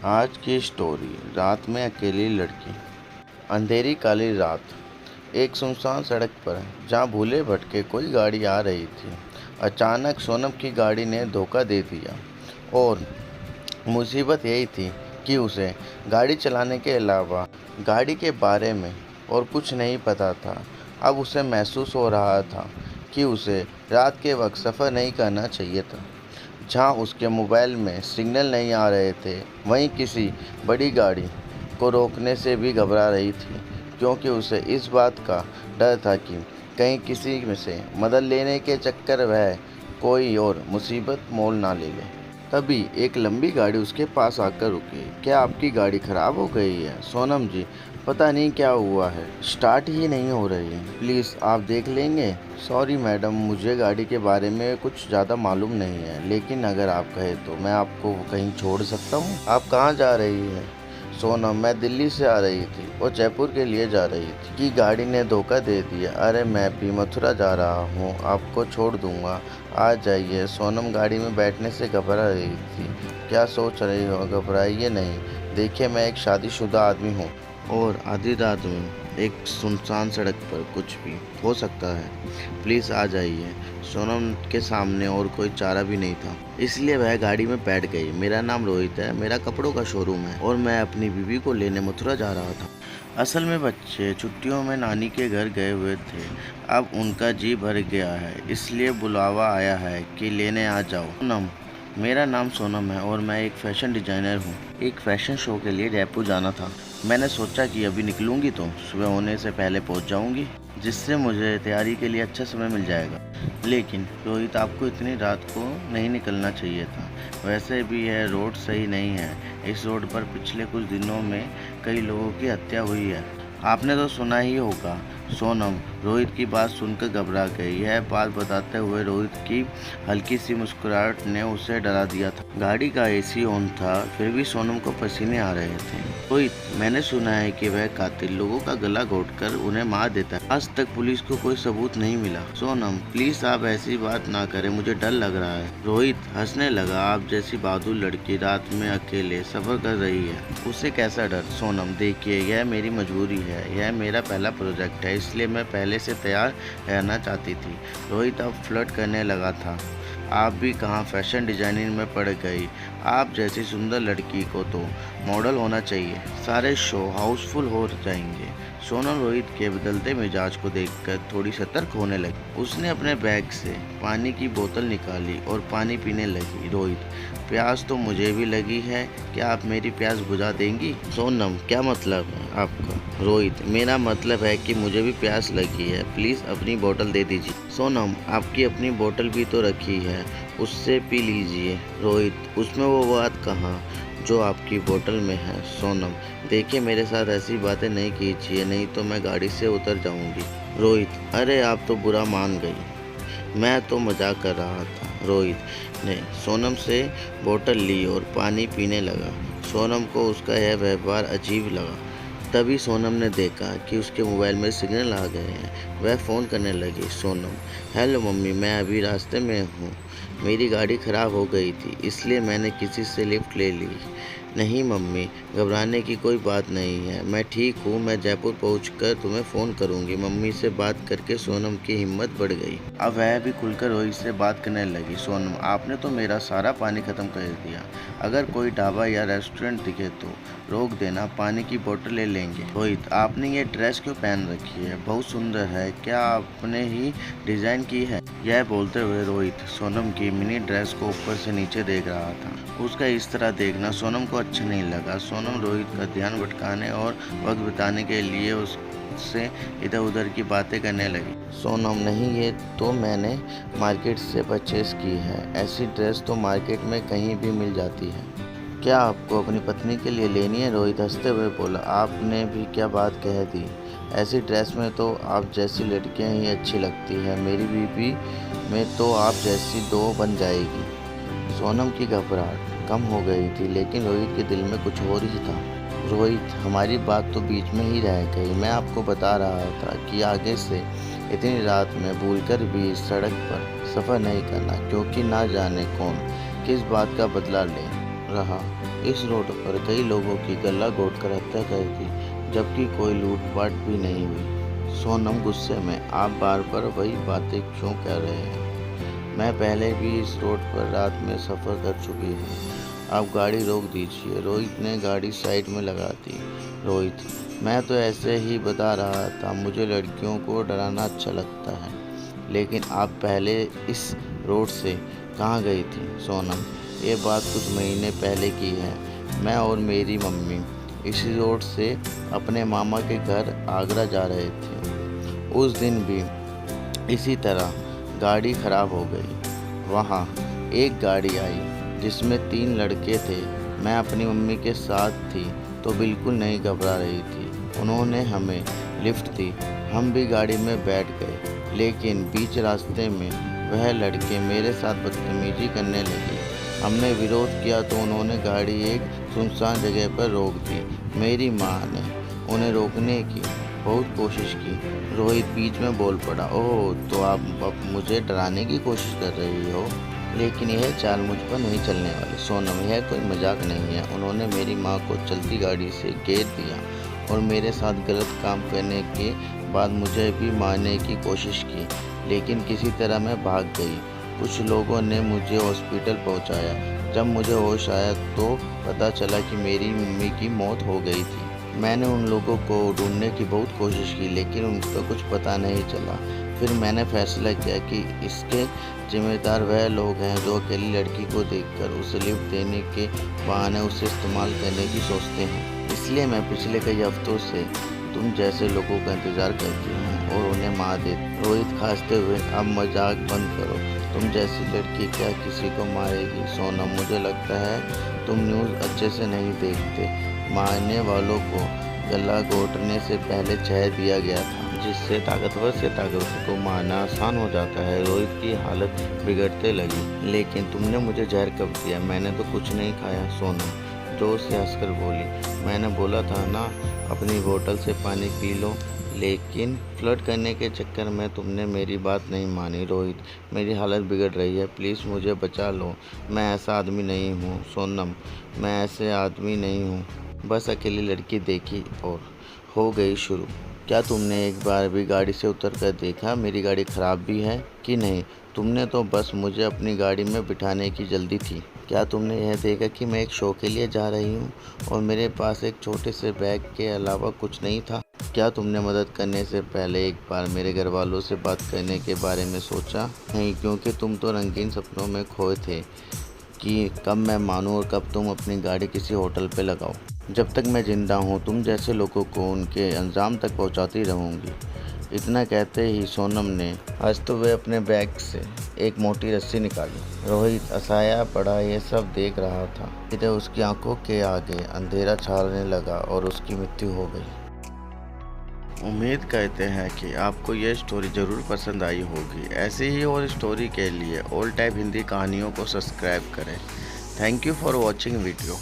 आज की स्टोरी। रात में अकेली लड़की। अंधेरी काली रात, एक सुनसान सड़क पर जहाँ भूले भटके कोई गाड़ी आ रही थी, अचानक सोनम की गाड़ी ने धोखा दे दिया। और मुसीबत यही थी कि उसे गाड़ी चलाने के अलावा गाड़ी के बारे में और कुछ नहीं पता था। अब उसे महसूस हो रहा था कि उसे रात के वक्त सफ़र नहीं करना चाहिए था। जहाँ उसके मोबाइल में सिग्नल नहीं आ रहे थे, वहीं किसी बड़ी गाड़ी को रोकने से भी घबरा रही थी, क्योंकि उसे इस बात का डर था कि कहीं किसी में से मदद लेने के चक्कर वह कोई और मुसीबत मोल ना ले ले। तभी एक लंबी गाड़ी उसके पास आकर रुकी। क्या आपकी गाड़ी ख़राब हो गई है? सोनम जी, पता नहीं क्या हुआ है, स्टार्ट ही नहीं हो रही है, प्लीज़ आप देख लेंगे। सॉरी मैडम, मुझे गाड़ी के बारे में कुछ ज़्यादा मालूम नहीं है, लेकिन अगर आप कहें तो मैं आपको कहीं छोड़ सकता हूँ। आप कहाँ जा रही हैं? सोनम, मैं दिल्ली से आ रही थी और जयपुर के लिए जा रही थी कि गाड़ी ने धोखा दे दिया। अरे मैं भी मथुरा जा रहा हूँ, आपको छोड़ दूँगा, आ जाइए। सोनम गाड़ी में बैठने से घबरा रही थी। क्या सोच रही हो? घबराइए नहीं, देखिए मैं एक शादीशुदा आदमी हूँ और आधी रात में एक सुनसान सड़क पर कुछ भी हो सकता है, प्लीज़ आ जाइए। सोनम के सामने और कोई चारा भी नहीं था, इसलिए वह गाड़ी में बैठ गई। मेरा नाम रोहित है, मेरा कपड़ों का शोरूम है और मैं अपनी बीवी को लेने मथुरा जा रहा था। असल में बच्चे छुट्टियों में नानी के घर गए हुए थे, अब उनका जी भर गया है, इसलिए बुलावा आया है कि लेने आ जाओ। सोनम, मेरा नाम सोनम है और मैं एक फ़ैशन डिज़ाइनर हूँ। एक फ़ैशन शो के लिए जयपुर जाना था। मैंने सोचा कि अभी निकलूँगी तो सुबह होने से पहले पहुँच जाऊँगी, जिससे मुझे तैयारी के लिए अच्छा समय मिल जाएगा। लेकिन रोहित, आपको इतनी रात को नहीं निकलना चाहिए था। वैसे भी यह रोड सही नहीं है। इस रोड पर पिछले कुछ दिनों में कई लोगों की हत्या हुई है, आपने तो सुना ही होगा। सोनम रोहित की बात सुनकर घबरा गई। यह बात बताते हुए रोहित की हल्की सी मुस्कुराहट ने उसे डरा दिया था। गाड़ी का एसी ऑन था, फिर भी सोनम को पसीने आ रहे थे। रोहित, मैंने सुना है कि वह कातिल लोगों का गला घोटकर उन्हें मार देता है। आज तक पुलिस को कोई सबूत नहीं मिला। सोनम, प्लीज आप ऐसी बात ना करें, मुझे डर लग रहा है। रोहित हंसने लगा। आप जैसी बहादुर लड़की रात में अकेले सफर कर रही है, उसे कैसा डर? सोनम, देखिए यह मेरी मजबूरी है, यह मेरा पहला प्रोजेक्ट है, इसलिए मैं पहले से तैयार रहना चाहती थी। रोहित अब फ्लर्ट करने लगा था। आप भी कहाँ फैशन डिजाइनिंग में पड़ गई? आप जैसी सुंदर लड़की को तो मॉडल होना चाहिए, सारे शो हाउसफुल हो जाएंगे। सोनम रोहित के बदलते मिजाज को देखकर थोड़ी सतर्क होने लगी। उसने अपने बैग से पानी की बोतल निकाली और पानी पीने लगी। रोहित, प्यास तो मुझे भी लगी है, क्या आप मेरी प्यास बुझा देंगी? सोनम, क्या मतलब है आपका? रोहित, मेरा मतलब है कि मुझे भी प्यास लगी है, प्लीज़ अपनी बोतल दे दीजिए। सोनम, आपकी अपनी बोतल भी तो रखी है, उससे पी लीजिए। रोहित, उसमें वो बात कहाँ जो आपकी बोतल में है। सोनम, देखिए मेरे साथ ऐसी बातें नहीं कीजिए, नहीं तो मैं गाड़ी से उतर जाऊंगी। रोहित, अरे आप तो बुरा मान गई, मैं तो मजाक कर रहा था। रोहित ने सोनम से बोतल ली और पानी पीने लगा। सोनम को उसका यह व्यवहार अजीब लगा। तभी सोनम ने देखा कि उसके मोबाइल में सिग्नल आ गए हैं। वह फ़ोन करने लगी। सोनम, हेलो मम्मी, मैं अभी रास्ते में हूँ, मेरी गाड़ी ख़राब हो गई थी, इसलिए मैंने किसी से लिफ्ट ले ली। नहीं मम्मी, घबराने की कोई बात नहीं है, मैं ठीक हूँ, मैं जयपुर पहुँचकर तुम्हें फ़ोन करूँगी। मम्मी से बात करके सोनम की हिम्मत बढ़ गई। अब वह भी खुलकर रोहित से बात करने लगी। सोनम, आपने तो मेरा सारा पानी ख़त्म कर दिया, अगर कोई ढाबा या रेस्टोरेंट दिखे तो रोक देना, पानी की बोतल ले लेंगे। रोहित, आपने ये ड्रेस क्यों पहन रखी है? बहुत सुंदर है, क्या आपने ही डिज़ाइन की है? यह बोलते हुए रोहित सोनम की मिनी ड्रेस को ऊपर से नीचे देख रहा था। उसका इस तरह देखना सोनम को अच्छा नहीं लगा। सोनम रोहित का ध्यान भटकाने और वक्त बिताने के लिए उससे इधर उधर की बातें करने लगी। सोनम, नहीं, ये तो मैंने मार्केट से परचेस की है, ऐसी ड्रेस तो मार्केट में कहीं भी मिल जाती है, क्या आपको अपनी पत्नी के लिए लेनी है? रोहित हंसते हुए बोला। आपने भी क्या बात कह दी, ऐसी ड्रेस में तो आप जैसी लड़कियां ही अच्छी लगती है, मेरी बीवी में तो आप जैसी दो बन जाएगी। सोनम की घबराहट कम हो गई थी, लेकिन रोहित के दिल में कुछ और ही था। रोहित, हमारी बात तो बीच में ही रह गई, मैं आपको बता रहा था कि आगे से इतनी रात में भूलकर भी इस सड़क पर सफ़र नहीं करना, क्योंकि ना जाने कौन किस बात का बदला ले रहा। इस रोड पर कई लोगों की गला घोट कर हत्या कर दी, जबकि कोई लूटपाट भी नहीं हुई। सोनम गुस्से में, आप बार बार वही बातें क्यों कह रहे हैं? मैं पहले भी इस रोड पर रात में सफ़र कर चुकी हूँ। आप गाड़ी रोक दीजिए। रोहित ने गाड़ी साइड में लगा दी। रोहित, मैं तो ऐसे ही बता रहा था, मुझे लड़कियों को डराना अच्छा लगता है। लेकिन आप पहले इस रोड से कहाँ गई थी? सोनम, ये बात कुछ महीने पहले की है। मैं और मेरी मम्मी इसी रोड से अपने मामा के घर आगरा जा रहे थे। उस दिन भी इसी तरह गाड़ी खराब हो गई। वहाँ एक गाड़ी आई जिसमें 3 लड़के थे। मैं अपनी मम्मी के साथ थी तो बिल्कुल नहीं घबरा रही थी। उन्होंने हमें लिफ्ट दी, हम भी गाड़ी में बैठ गए। लेकिन बीच रास्ते में वह लड़के मेरे साथ बदतमीजी करने लगे। हमने विरोध किया तो उन्होंने गाड़ी एक सुनसान जगह पर रोक दी। मेरी माँ ने उन्हें रोकने की बहुत कोशिश की। रोहित बीच में बोल पड़ा, ओह, तो आप अब मुझे डराने की कोशिश कर रही हो? लेकिन यह चाल मुझ पर नहीं चलने वाली। सोनम, यह कोई मजाक नहीं है। उन्होंने मेरी माँ को चलती गाड़ी से घेर दिया और मेरे साथ गलत काम करने के बाद मुझे भी मारने की कोशिश की, लेकिन किसी तरह मैं भाग गई। कुछ लोगों ने मुझे हॉस्पिटल पहुंचाया। जब मुझे होश आया तो पता चला कि मेरी मम्मी की मौत हो गई थी। मैंने उन लोगों को ढूंढने की बहुत कोशिश की, लेकिन उनको कुछ पता नहीं चला। फिर मैंने फैसला किया कि इसके जिम्मेदार वह लोग हैं जो अकेली लड़की को देखकर उसे लिफ्ट देने के बहाने उसे इस्तेमाल करने की सोचते हैं। इसलिए मैं पिछले कई हफ्तों से तुम जैसे लोगों का इंतज़ार करती हूँ और उन्हें मार देती। रोहित खांसते हुए, अब मजाक बंद करो। तुम जैसी लड़की क्या किसी को मारेगी? सोनम, मुझे लगता है तुम न्यूज़ अच्छे से नहीं देखते। मारने वालों को गला घोटने से पहले जहर दिया गया था, जिससे ताकतवर से ताकतवर को मारना आसान हो जाता है। रोहित की हालत बिगड़ते लगी। लेकिन तुमने मुझे जहर कब दिया? मैंने तो कुछ नहीं खाया। सोनम जोर से हंसकर बोली, मैंने बोला था ना, अपनी बोतल से पानी पी लो। लेकिन फ्लर्ट करने के चक्कर में तुमने मेरी बात नहीं मानी। रोहित, मेरी हालत बिगड़ रही है, प्लीज़ मुझे बचा लो। मैं ऐसा आदमी नहीं हूँ। सोनम, मैं ऐसे आदमी नहीं हूँ। बस अकेली लड़की देखी और हो गई शुरू। क्या तुमने एक बार भी गाड़ी से उतर कर देखा मेरी गाड़ी ख़राब भी है कि नहीं? तुमने तो बस मुझे अपनी गाड़ी में बिठाने की जल्दी थी। क्या तुमने यह देखा कि मैं एक शो के लिए जा रही हूँ और मेरे पास एक छोटे से बैग के अलावा कुछ नहीं था? क्या तुमने मदद करने से पहले एक बार मेरे घर वालों से बात करने के बारे में सोचा? नहीं, क्योंकि तुम तो रंगीन सपनों में खोए थे कि कब मैं मानूँ और कब तुम अपनी गाड़ी किसी होटल पे लगाओ। जब तक मैं ज़िंदा हूँ तुम जैसे लोगों को उनके अंजाम तक पहुँचाती रहूँगी। इतना कहते ही सोनम ने हंसते हुए अपने बैग से एक मोटी रस्सी निकाली। रोहित असहाय पड़ा ये सब देख रहा था। फिर उसकी आंखों के आगे अंधेरा छाने लगा और उसकी मृत्यु हो गई। उम्मीद करते हैं कि आपको ये स्टोरी ज़रूर पसंद आई होगी। ऐसे ही और स्टोरी के लिए ऑल टाइम हिंदी कहानियों को सब्सक्राइब करें। Thank you for watching video.